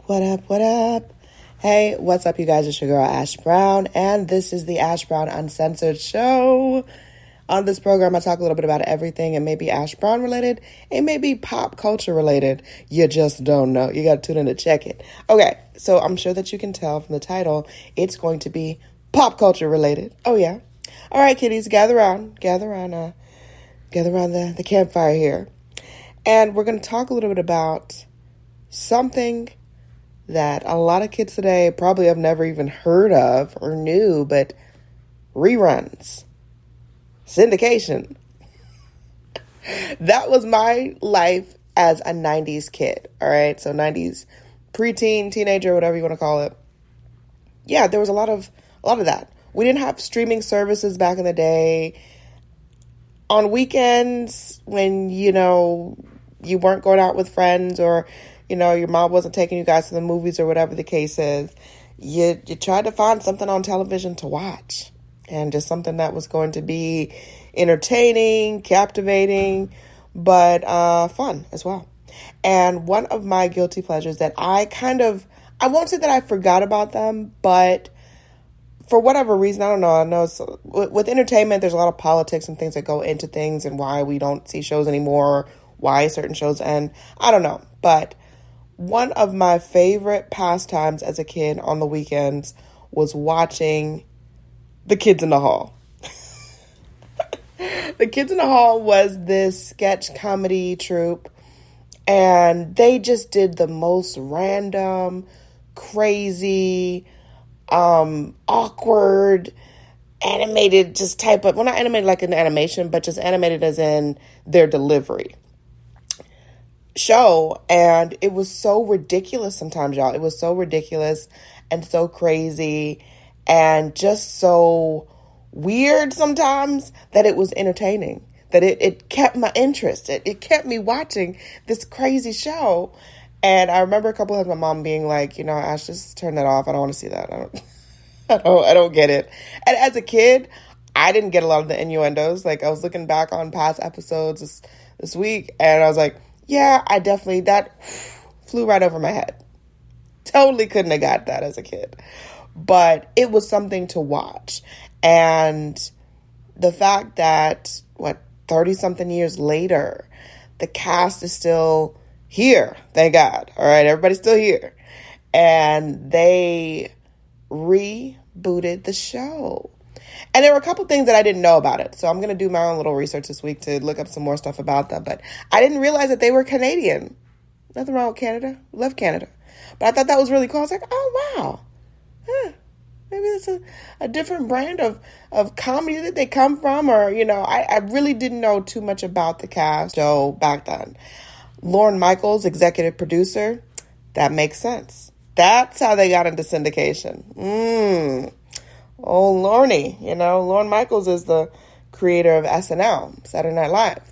What up, what up? Hey, what's up, you guys? It's your girl, Ash Brown, and this is the Ash Brown Uncensored Show. On this program, I talk a little bit about everything. It may be Ash Brown related. It may be pop culture related. You just don't know. You got to tune in to check it. Okay, so I'm sure that you can tell from the title, it's going to be pop culture related. Oh, yeah. All right, kiddies, gather around the campfire here. And we're going to talk a little bit about something that a lot of kids today probably have never even heard of or knew, but reruns, syndication. That was my life as a 90s kid, all right? So 90s preteen, teenager, whatever you want to call it. Yeah, there was a lot of that. We didn't have streaming services back in the day. On weekends, when, you weren't going out with friends, or your mom wasn't taking you guys to the movies or whatever the case is, you tried to find something on television to watch, and just something that was going to be entertaining, captivating, but fun as well. And one of my guilty pleasures that I won't say that I forgot about them, but for whatever reason, I don't know. I know with entertainment, there's a lot of politics and things that go into things, and why we don't see shows anymore, why certain shows end. I don't know. But one of my favorite pastimes as a kid on the weekends was watching The Kids in the Hall. The Kids in the Hall was this sketch comedy troupe, and they just did the most random, crazy, awkward, animated, just type of, well, not animated like an animation, but just animated as in their delivery show. And it was so ridiculous sometimes, y'all. It was so ridiculous and so crazy and just so weird sometimes that it was entertaining, that it kept my interest. It kept me watching this crazy show. And I remember a couple of times my mom being like, Ash, just turn that off. I don't want to see that. I don't get it. And as a kid, I didn't get a lot of the innuendos. Like, I was looking back on past episodes this week, and I was like, yeah, that flew right over my head. Totally couldn't have got that as a kid. But it was something to watch. And the fact that, 30-something years later, the cast is still here, thank God. All right, everybody's still here. And they rebooted the show. And there were a couple things that I didn't know about it. So I'm going to do my own little research this week to look up some more stuff about them. But I didn't realize that they were Canadian. Nothing wrong with Canada. Love Canada. But I thought that was really cool. I was like, oh, wow. Maybe it's a different brand of comedy that they come from. Or, I really didn't know too much about the cast show back then. Lorne Michaels, executive producer. That makes sense. That's how they got into syndication. Oh, Lorne, Lorne Michaels is the creator of SNL, Saturday Night Live.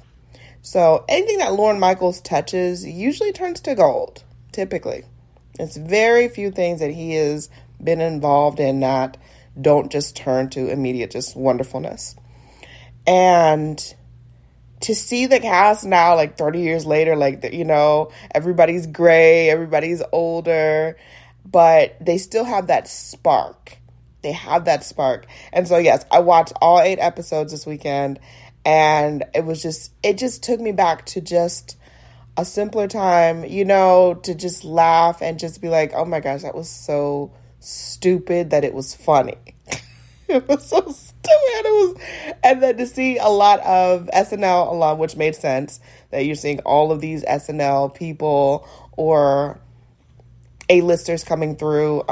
So anything that Lorne Michaels touches usually turns to gold, typically. It's very few things that he has been involved in that don't just turn to immediate just wonderfulness. And to see the cast now, 30 years later, everybody's gray, everybody's older, but they still have that spark. They have that spark. And so, yes, I watched all 8 episodes this weekend, and it just took me back to just a simpler time, to just laugh and just be like, oh my gosh, that was so stupid that it was funny. It was so stupid. And then to see a lot of SNL alum, which made sense, that you're seeing all of these SNL people or A-listers coming through.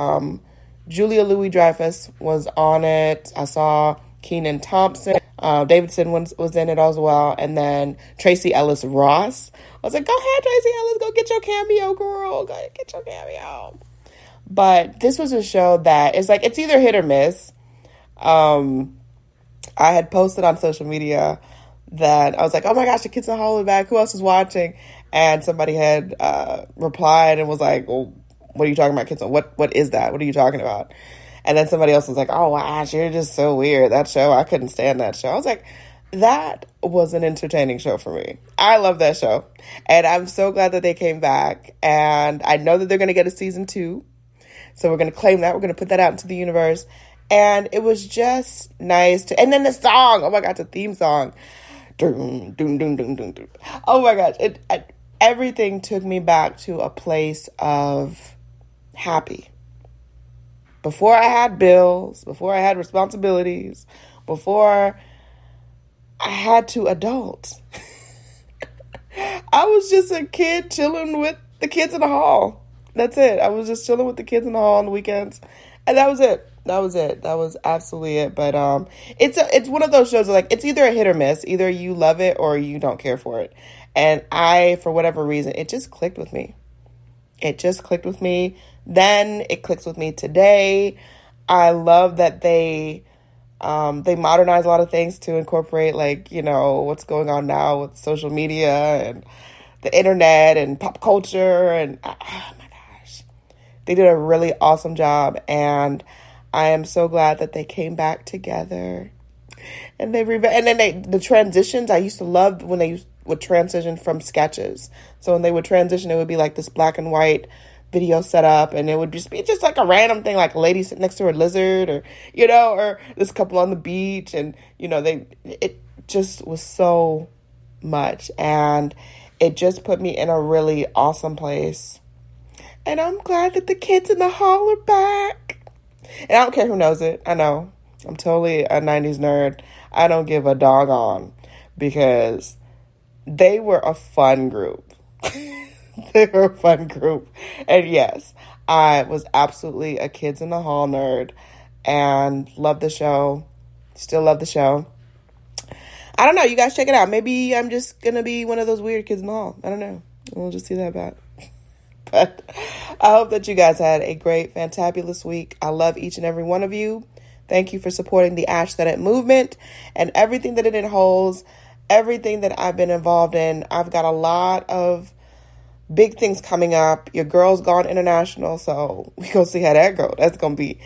Julia Louis-Dreyfus was on it. I saw Kenan Thompson. Davidson was in it as well. And then Tracy Ellis Ross. I was like, go ahead, Tracy Ellis. Go get your cameo, girl. Go get your cameo. But this was a show that is it's either hit or miss. I had posted on social media that I was like, oh my gosh, the Kids in the Hall are back. Who else is watching? And somebody had replied and was like, well, what are you talking about, Kids? What is that? What are you talking about? And then somebody else was like, oh, Ash, you're just so weird. That show, I couldn't stand that show. I was like, that was an entertaining show for me. I love that show. And I'm so glad that they came back. And I know that they're going to get a season 2. So we're going to claim that. We're going to put that out into the universe. And it was just nice to... And then the song. Oh, my God, the theme song. Dun, dun, dun, dun, dun, dun. Oh, my gosh. Everything took me back to a place of happy. Before I had bills, before I had responsibilities, before I had to adult. I was just a kid chilling with the kids in the hall. That's it. I was just chilling with the kids in the hall on the weekends. And that was it. That was absolutely it. But it's one of those shows where, like, it's either a hit or miss. Either you love it or you don't care for it. And I, for whatever reason, it just clicked with me. It just clicked with me. Then it clicks with me today. I love that they modernize a lot of things to incorporate, like, you know, what's going on now with social media and the internet and pop culture. And oh my gosh, they did a really awesome job. And I am so glad that they came back together. And the transitions, I used to love when they would transition from sketches. So when they would transition, it would be like this black and white video set up, and it would just be just like a random thing, like a lady sitting next to her lizard, or, you know, or this couple on the beach, and, you know, it just was so much, and it just put me in a really awesome place. And I'm glad that the kids in the hall are back. And I don't care who knows it. I know I'm totally a 90s nerd. I don't give a doggone, because they were a fun group. They were a fun group. And yes, I was absolutely a Kids in the Hall nerd and loved the show. Still love the show. I don't know. You guys check it out. Maybe I'm just going to be one of those weird kids in the hall. I don't know. We'll just see that about. But I hope that you guys had a great, fantabulous week. I love each and every one of you. Thank you for supporting the ashsaidit movement and everything that it holds, everything that I've been involved in. I've got a lot of big things coming up. Your girl's gone international, so we gonna see how that goes. That's gonna be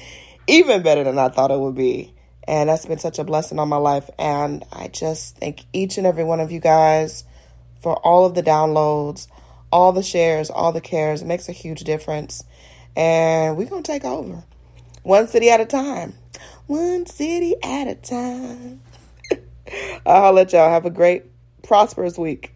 even better than I thought it would be. And that's been such a blessing on my life. And I just thank each and every one of you guys for all of the downloads, all the shares, all the cares. It makes a huge difference. And we're gonna take over. One city at a time. One city at a time. I'll let y'all have a great, prosperous week.